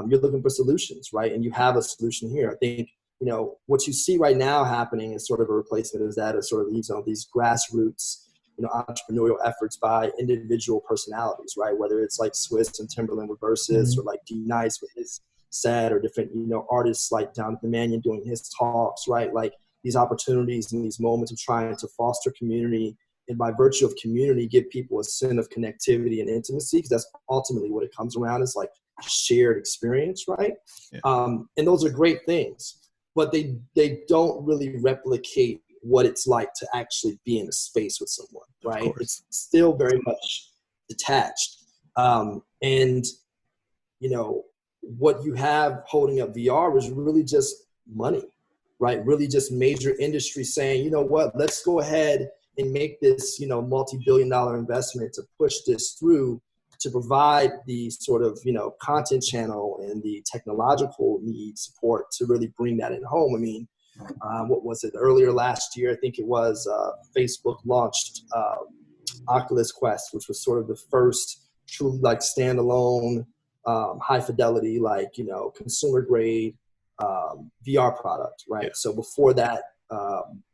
D: You're looking for solutions, right? And you have a solution here. I think, you know, what you see right now happening is sort of a replacement of that, of sort of, you know, these grassroots, you know, entrepreneurial efforts by individual personalities, right? Whether it's like Swiss and Timberland with Versus, or like D Nice with his set, or different, you know, artists like Jonathan Mannion doing his talks, right? Like these opportunities and these moments of trying to foster community, and by virtue of community, give people a sense of connectivity and intimacy, because that's ultimately what it comes around, is like a shared experience, right? Yeah. And those are great things, but they don't really replicate what it's like to actually be in a space with someone, right? It's still very much detached. And, you know, what you have holding up VR was really just money, right? Really just major industry saying, you know what, let's go ahead and make this, you know, multi-billion-dollar investment to push this through, to provide the sort of, you know, content channel and the technological need support to really bring that in home. I mean, what was it, earlier last year, I think it was, Facebook launched Oculus Quest, which was sort of the first truly like standalone, high fidelity, like, you know, consumer grade VR product, right? Yeah. So before that,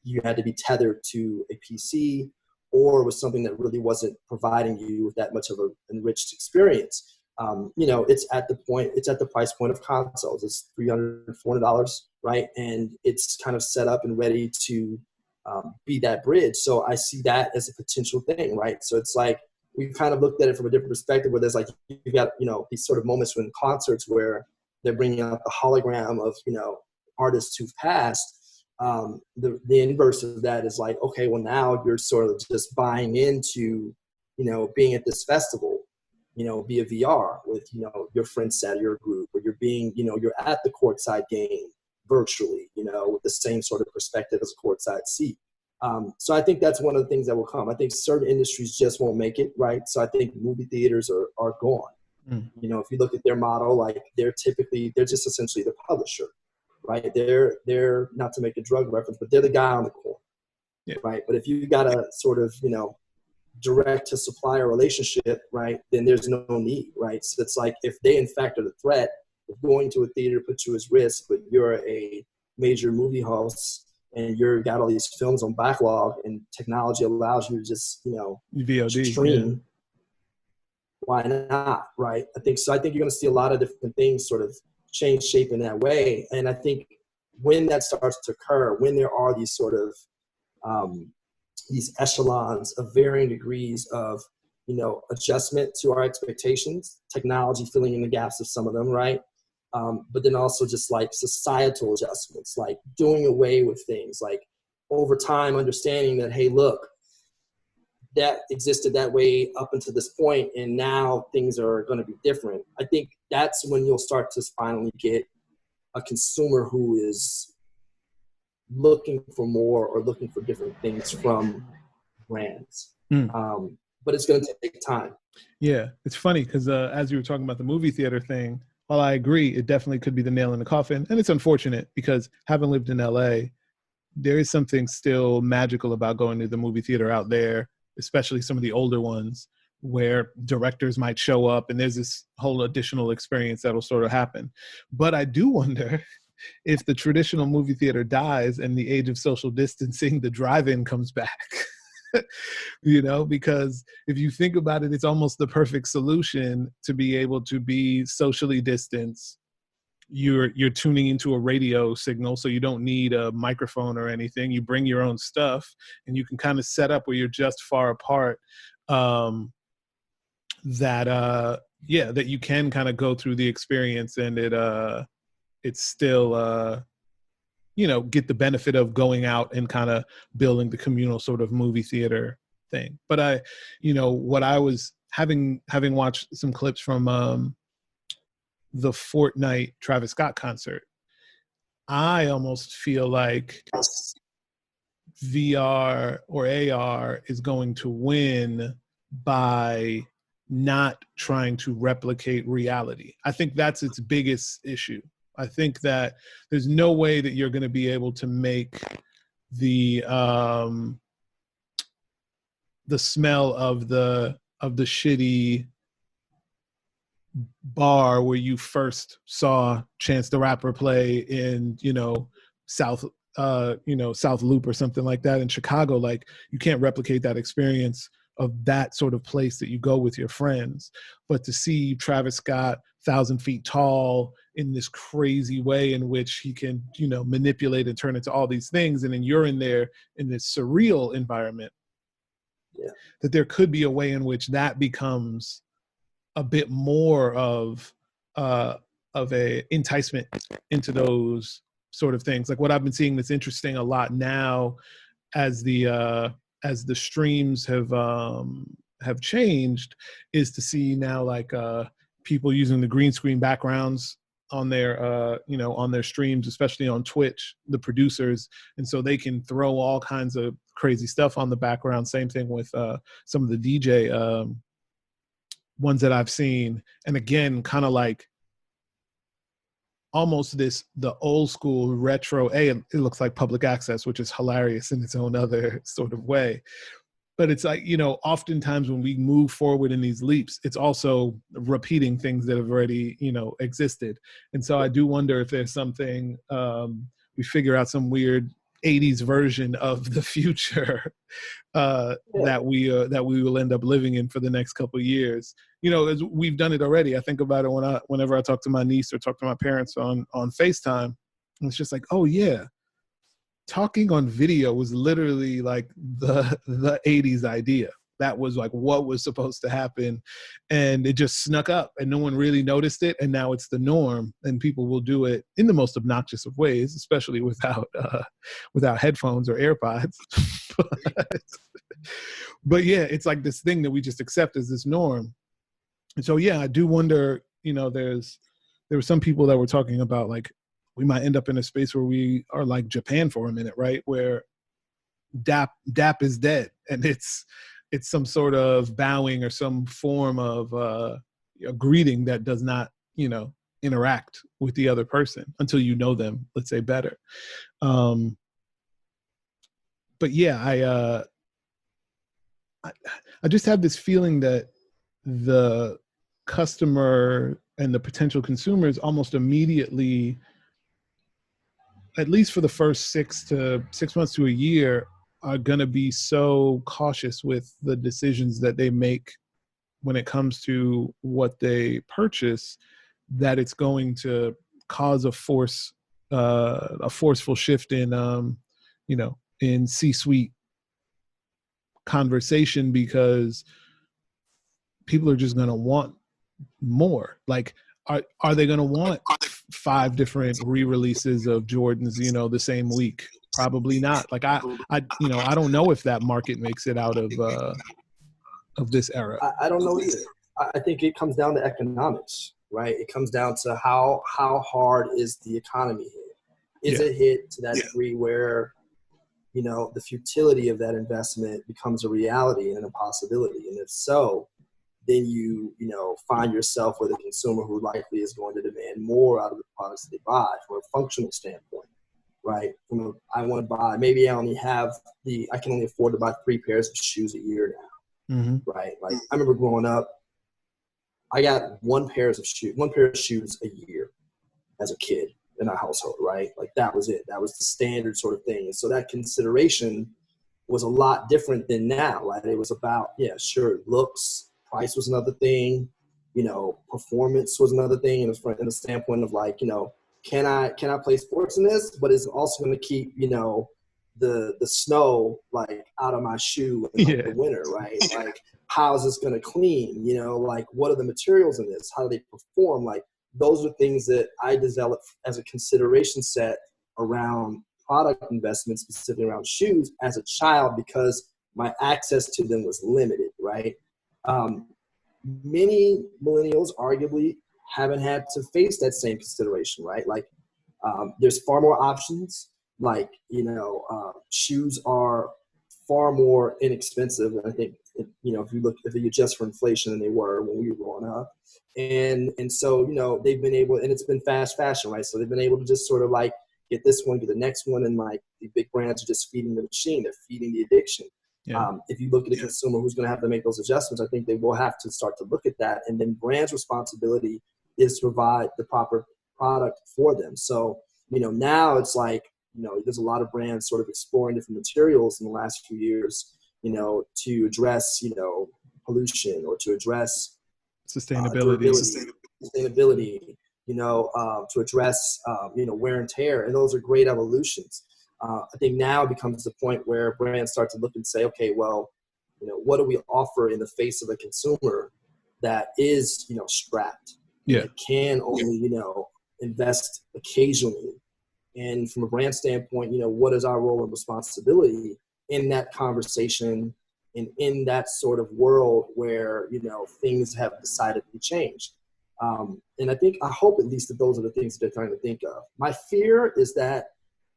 D: you had to be tethered to a PC, or was something that really wasn't providing you with that much of an enriched experience. You know, it's at the price point of consoles. It's $300, $400, right? And it's kind of set up and ready to be that bridge. So I see that as a potential thing, right? So it's like, we've kind of looked at it from a different perspective, where there's like, you've got, you know, these sort of moments when concerts where they're bringing out the hologram of, you know, artists who've passed. The inverse of that is like, okay, well now you're sort of just buying into, you know, being at this festival, you know, via VR with, you know, your friends at your group, or you're being, you know, you're at the courtside game virtually, you know, with the same sort of perspective as a courtside seat. So I think that's one of the things that will come. I think certain industries just won't make it, right? So I think movie theaters are gone. You know, if you look at their model, like they're just essentially the publisher, right? They're not to make a drug reference, but they're the guy on the corner, right? But if you got to sort of, you know, direct to supplier relationship, right, then there's no need, right? So it's like if they in fact are the threat, if going to a theater puts you at risk, but you're a major movie host and you're got all these films on backlog and technology allows you to just,
A: VOD,
D: stream, why not, right? I think so. I think you're going to see a lot of different things sort of change shape in that way. And I think when that starts to occur, when there are these sort of these echelons of varying degrees of, adjustment to our expectations, technology filling in the gaps of some of them, right? But then also just like societal adjustments, like doing away with things, like over time understanding that, hey, look, that existed that way up until this point, and now things are going to be different. I think that's when you'll start to finally get a consumer who is looking for more or looking for different things from brands. But it's going to take time.
A: Yeah, it's funny because as you were talking about the movie theater thing, while I agree, it definitely could be the nail in the coffin. And it's unfortunate because having lived in LA, there is something still magical about going to the movie theater out there, especially some of the older ones where directors might show up and there's this whole additional experience that'll sort of happen. But I do wonder if the traditional movie theater dies and the age of social distancing, the drive-in comes back. Because if you think about it, it's almost the perfect solution to be able to be socially distanced. You're tuning into a radio signal, so you don't need a microphone or anything. You bring your own stuff and you can kind of set up where you're just far apart, that you can kind of go through the experience and it's still get the benefit of going out and kind of building the communal sort of movie theater thing. But what I was having watched some clips from the Fortnite Travis Scott concert, I almost feel like VR or AR is going to win by not trying to replicate reality. I think that's its biggest issue. I think that there's no way that you're going to be able to make the smell of the shitty bar where you first saw Chance the Rapper play in South Loop or something like that in Chicago. Like, you can't replicate that experience of that sort of place that you go with your friends. But to see Travis Scott 1,000 feet tall in this crazy way in which he can, manipulate and turn into all these things, and then you're in there in this surreal environment, that there could be a way in which that becomes a bit more of a enticement into those sort of things. Like what I've been seeing that's interesting a lot now as the streams have changed is to see now like people using the green screen backgrounds on their on their streams, especially on Twitch, the producers, and so they can throw all kinds of crazy stuff on the background. Same thing with some of the DJ ones that I've seen, and again, kind of like almost the old school retro. It looks like public access, which is hilarious in its own other sort of way. But it's like, oftentimes when we move forward in these leaps, it's also repeating things that have already, existed. And so I do wonder if there's something, we figure out some weird 80s version of the future that we will end up living in for the next couple of years. As we've done it already. I think about it whenever I talk to my niece or talk to my parents on FaceTime. And it's just like, oh yeah, talking on video was literally like the 80s idea. That was like what was supposed to happen, and it just snuck up and no one really noticed it, and now it's the norm, and people will do it in the most obnoxious of ways, especially without headphones or AirPods. but yeah, it's like this thing that we just accept as this norm. And so yeah, I do wonder, there were some people that were talking about like we might end up in a space where we are like Japan for a minute, right? Where DAP is dead, and it's some sort of bowing or some form of a greeting that does not, interact with the other person until you know them, let's say, better. But yeah, I just have this feeling that the customer and the potential consumers almost immediately, at least for the first 6 months to a year, are going to be so cautious with the decisions that they make when it comes to what they purchase, that it's going to cause a forceful shift in, in C-suite conversation, because people are just going to want more. Like, are they going to want 5 different re-releases of Jordans, the same week? Probably not. Like, I don't know if that market makes it out of this era.
D: I don't know either. I think it comes down to economics, right? It comes down to how hard is the economy hit? Is it hit to that degree where, the futility of that investment becomes a reality and a possibility? And if so, then you find yourself with a consumer who likely is going to demand more out of the products that they buy from a functional standpoint, right? I want to buy, maybe I can only afford to buy 3 pairs of shoes a year now, right? Like, I remember growing up, I got one pair of shoes a year as a kid in our household, right? Like, that was it. That was the standard sort of thing. And so that consideration was a lot different than now, right? It was about, looks, price was another thing, performance was another thing. And in the standpoint of like, can I play sports in this? But it's also going to keep, the snow like out of my shoe in the winter, right? Like, how is this going to clean? Like, what are the materials in this? How do they perform? Like, those are things that I developed as a consideration set around product investments, specifically around shoes as a child, because my access to them was limited, right? Many millennials arguably haven't had to face that same consideration, right? Like, there's far more options. Like, shoes are far more inexpensive. And I think, if you adjust for inflation than they were when we were growing up. And so, they've been able, and it's been fast fashion, right? So they've been able to just sort of like get this one, get the next one. And like, the big brands are just feeding the machine. They're feeding the addiction. Yeah. If you look at a consumer who's going to have to make those adjustments, I think they will have to start to look at that. And then brands' responsibility is to provide the proper product for them. So, now it's like, there's a lot of brands sort of exploring different materials in the last few years, to address, pollution, or to address
A: sustainability,
D: to address, wear and tear. And those are great evolutions. I think now it becomes the point where brands start to look and say, okay, well, what do we offer in the face of a consumer that is, strapped? That can only, invest occasionally. And from a brand standpoint, what is our role and responsibility in that conversation and in that sort of world where, things have decidedly changed? And I hope at least that those are the things that they're trying to think of. My fear is that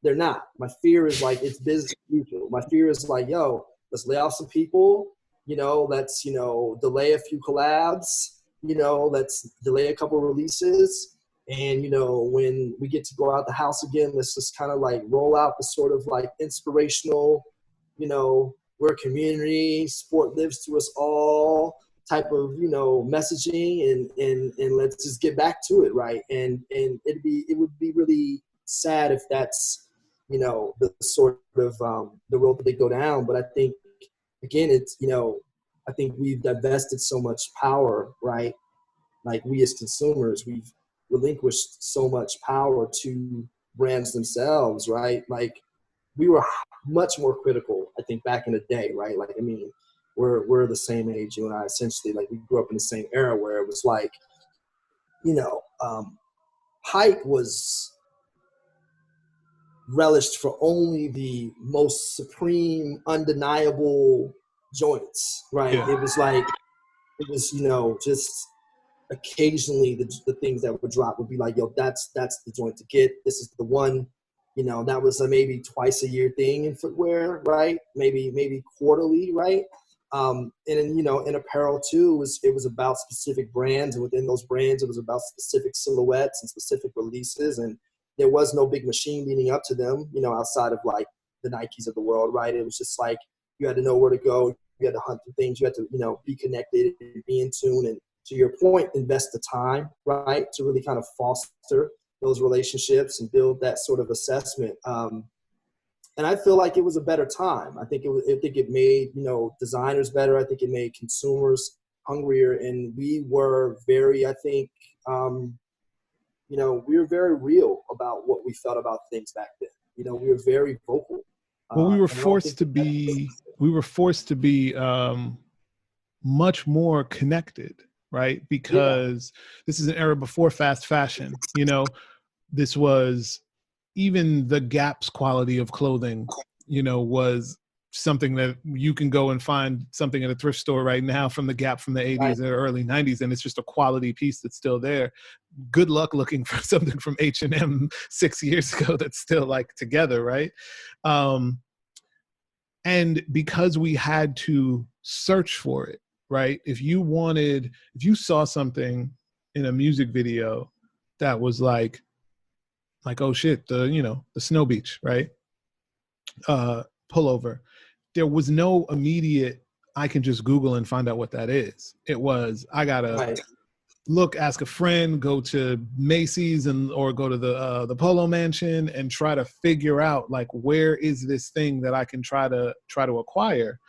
D: they're not. My fear is like, it's business as usual. My fear is like, let's lay off some people, let's, delay a few collabs, let's delay a couple releases. And, when we get to go out the house again, let's just kind of like roll out the sort of like inspirational, we're a community, sport lives to us all type of, messaging, and let's just get back to it. Right. And it would be really sad if that's, the sort of the road that they go down. But I think, again, it's, I think we've divested so much power, right? Like, we as consumers, we've relinquished so much power to brands themselves, right? Like, we were much more critical, I think, back in the day, right? Like, I mean, we're the same age, you and I, essentially. Like, we grew up in the same era where it was like, hype was relished for only the most supreme, undeniable joints, right? It was like, just occasionally the things that would drop would be like, that's the joint to get. This is the one, that was a maybe twice a year thing in footwear, right? Maybe quarterly, right? And then, in apparel too, it was about specific brands, and within those brands, it was about specific silhouettes and specific releases. And there was no big machine leading up to them, outside of like the Nikes of the world, right? It was just like, you had to know where to go. had to hunt through things. You had to, be connected and be in tune. And to your point, invest the time, right, to really kind of foster those relationships and build that sort of assessment. And I feel like it was a better time. I think it made, designers better. I think it made consumers hungrier. And we were very, I think, we were very real about what we felt about things back then. We were very vocal.
A: Well, we were forced to be much more connected, right? Because this is an era before fast fashion. This was, even the Gap's quality of clothing, was something that you can go and find something at a thrift store right now from the Gap from the 80s or early 90s, and it's just a quality piece that's still there. Good luck looking for something from H&M 6 years ago that's still like together, right? And because we had to search for it, right? If you saw something in a music video that was like, oh shit, the Snow Beach, right? Pullover. There was no immediate, I can just Google and find out what that is. It was, I gotta ask a friend, go to Macy's or go to the Polo Mansion and try to figure out like, where is this thing that I can try to acquire?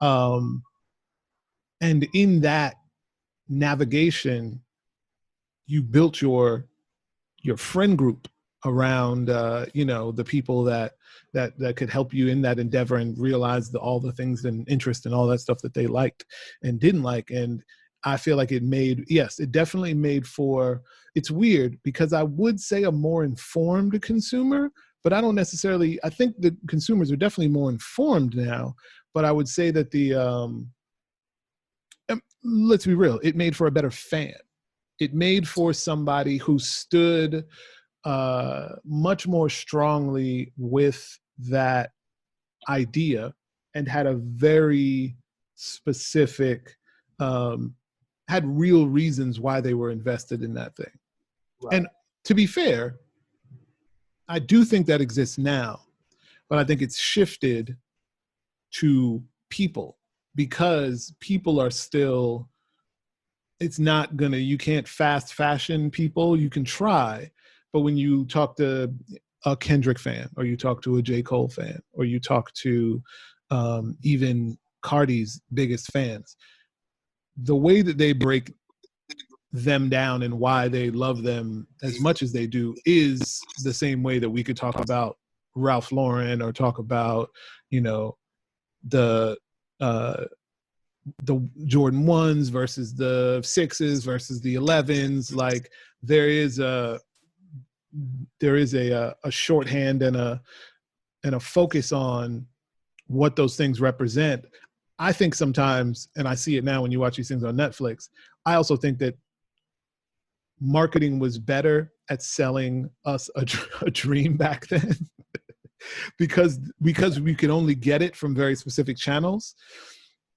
A: And in that navigation, you built your friend group around, the people that could help you in that endeavor and realize all the things and interest and all that stuff that they liked and didn't like. And I feel like it definitely made for, it's weird because I would say a more informed consumer, but I think the consumers are definitely more informed now, but I would say that let's be real, it made for a better fan. It made for somebody who stood much more strongly with that idea and had a very specific, had real reasons why they were invested in that thing. Right. And to be fair, I do think that exists now, but I think it's shifted to people because people are still, you can't fast fashion people. You can try, but when you talk to a Kendrick fan, or you talk to a J. Cole fan, or you talk to even Cardi's biggest fans, the way that they break them down and why they love them as much as they do is the same way that we could talk about Ralph Lauren or talk about, the Jordan 1s versus the 6s versus the 11s. Like there is a shorthand and a focus on what those things represent. I think sometimes, and I see it now when you watch these things on Netflix, I also think that marketing was better at selling us a dream back then because we could only get it from very specific channels.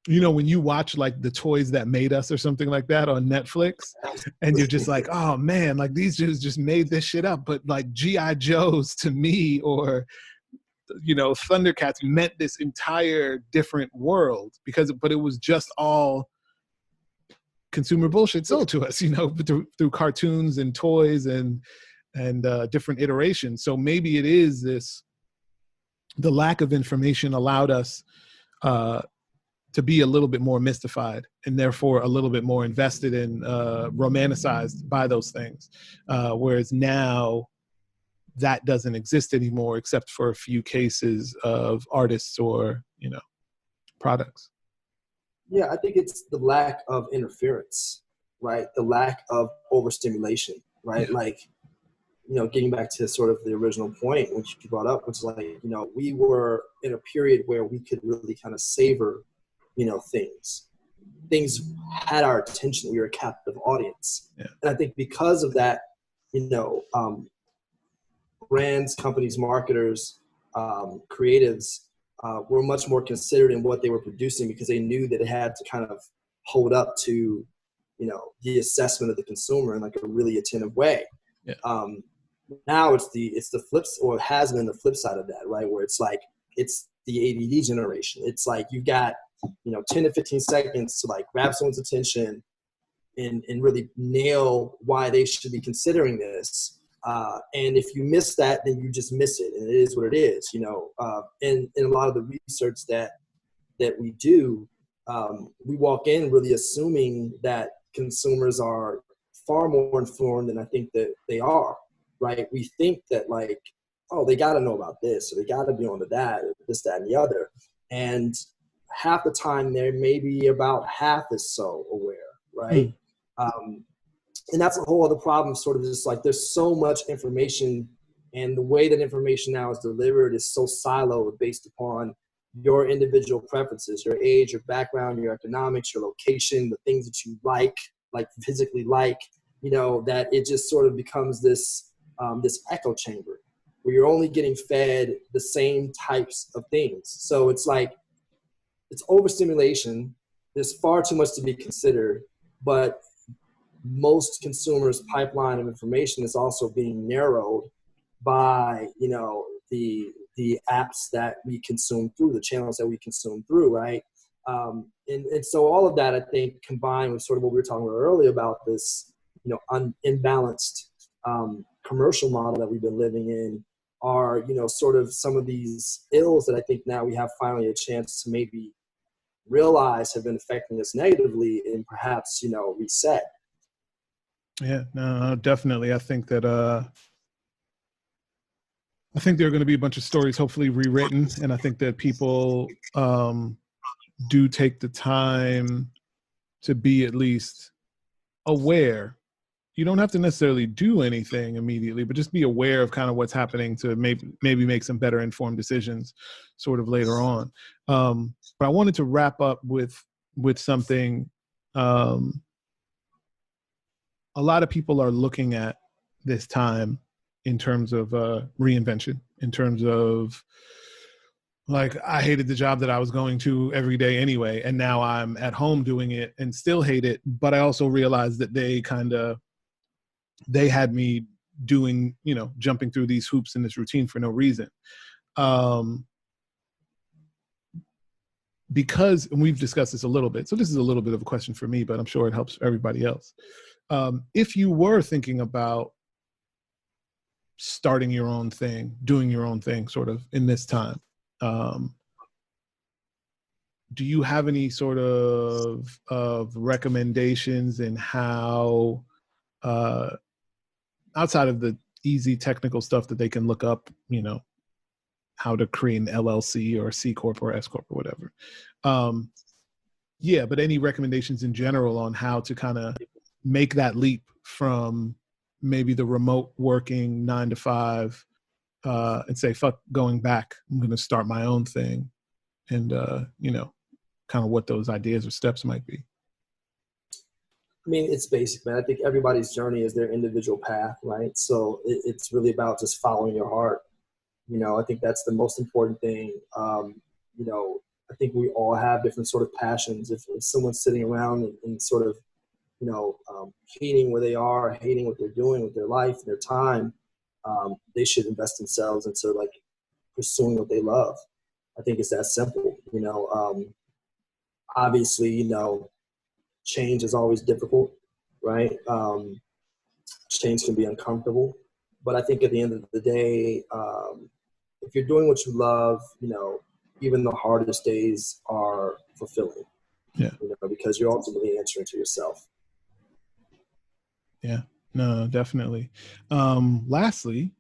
A: When you watch like The Toys That Made Us or something like that on Netflix, and you're just like, oh man, like these dudes just made this shit up. But like G.I. Joes to me, or, Thundercats meant this entire different world but it was just all consumer bullshit sold to us, through cartoons and toys and different iterations. So maybe it is the lack of information allowed us to be a little bit more mystified and therefore a little bit more invested in, romanticized by those things. Whereas now that doesn't exist anymore, except for a few cases of artists or, products.
D: Yeah, I think it's the lack of interference, right? The lack of overstimulation, right? Yeah. Like, getting back to sort of the original point, which you brought up, which is like, we were in a period where we could really kind of savor, things had our attention. We were a captive audience. Yeah. And I think because of that, brands, companies, marketers, creatives were much more considered in what they were producing because they knew that it had to kind of hold up to, the assessment of the consumer in like a really attentive way. Yeah. Now it's the flips, or it has been the flip side of that, right? Where it's like, it's the ADD generation. It's like you've got 10 to 15 seconds to like grab someone's attention and really nail why they should be considering this. And if you miss that, then you just miss it. And it is what it is, and in a lot of the research that we do, we walk in really assuming that consumers are far more informed than I think that they are, right? We think that like, oh, they got to know about this, or they got to be on to that, or this, that, and the other. And half the time they're maybe about half as so aware, right? And that's a whole other problem, sort of just like there's so much information, and the way that information now is delivered is so siloed based upon your individual preferences, your age, your background, your economics, your location, the things that you like physically that it just sort of becomes this echo chamber where you're only getting fed the same types of things. So it's like, it's overstimulation. There's far too much to be considered, but most consumers' pipeline of information is also being narrowed by, the apps that we consume through, the channels that we consume through, right? And so all of that, I think, combined with sort of what we were talking about earlier about this, imbalanced commercial model that we've been living in are, sort of some of these ills that I think now we have finally a chance to maybe realize have been affecting us negatively and perhaps, reset.
A: Yeah, no, definitely. I think that I think there are going to be a bunch of stories hopefully rewritten, and I think that people do take the time to be at least aware. You don't have to necessarily do anything immediately, but just be aware of kind of what's happening to maybe make some better informed decisions sort of later on. But I wanted to wrap up with something. A lot of people are looking at this time in terms of reinvention, in terms of like, I hated the job that I was going to every day anyway, and now I'm at home doing it and still hate it. But I also realized that they had me doing, jumping through these hoops in this routine for no reason. Because, and we've discussed this a little bit, so this is a little bit of a question for me, but I'm sure it helps everybody else. If you were thinking about starting your own thing, doing your own thing sort of in this time, do you have any sort of recommendations in how, outside of the easy technical stuff that they can look up, how to create an LLC or a C Corp or S Corp or whatever. But any recommendations in general on how to kind of make that leap from maybe the remote working 9 to 5 and say, fuck going back, I'm going to start my own thing, and, kind of what those ideas or steps might be.
D: I mean, it's basic, man. I think everybody's journey is their individual path, right? So it's really about just following your heart. I think that's the most important thing. I think we all have different sort of passions. If someone's sitting around and sort of, hating where they are, hating what they're doing with their life and their time, they should invest themselves into like pursuing what they love. I think it's that simple. Obviously, change is always difficult, right? Change can be uncomfortable, but I think at the end of the day, if you're doing what you love, even the hardest days are fulfilling.
A: Yeah.
D: Because you're ultimately answering to yourself.
A: Yeah, no, definitely. Lastly,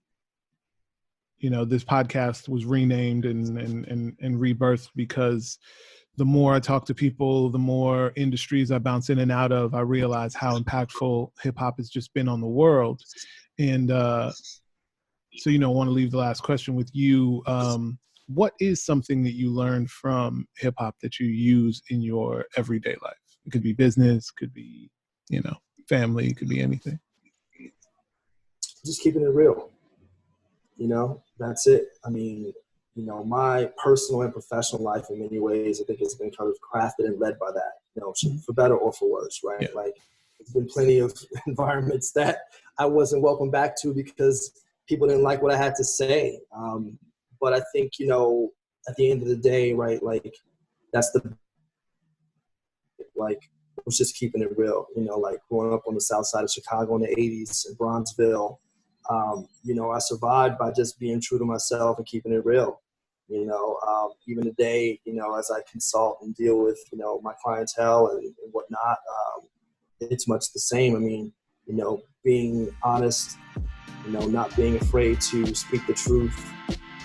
A: this podcast was renamed and rebirthed because the more I talk to people, the more industries I bounce in and out of, I realize how impactful hip hop has just been on the world. And so, I want to leave the last question with you. What is something that you learned from hip hop that you use in your everyday life? It could be business, could be, family, it could be anything.
D: Just keeping it real. That's it. I mean, my personal and professional life in many ways, I think it's been kind of crafted and led by that, for better or for worse, right? Yeah. Like, there's been plenty of environments that I wasn't welcome back to because people didn't like what I had to say. But I think, at the end of the day, right, like, that's the like was just keeping it real, you know, like growing up on the south side of Chicago in the 80s in Bronzeville. You know, I survived by just being true to myself and keeping it real. You know, even today, you know, as I consult and deal with, you know, my clientele and whatnot, it's much the same. I mean, you know, being honest, you know, not being afraid to speak the truth,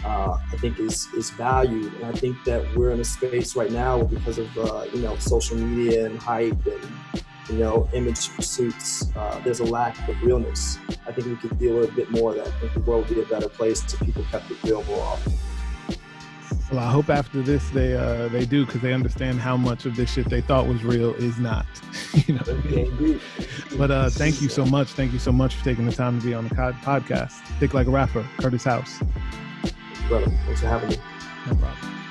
D: I think is valued. And I think that we're in a space right now because of, you know, social media and hype and, you know, image pursuits. There's a lack of realness. I think we could deal with a bit more of that. I think the world would be a better place if people kept it real more often.
A: Well, I hope after this they do, because they understand how much of this shit they thought was real is not. You know. But thank you so much. Thank you so much for taking the time to be on the podcast. Think Like a Rapper, Curtis House.
D: Brother, thanks for having me.
A: No problem.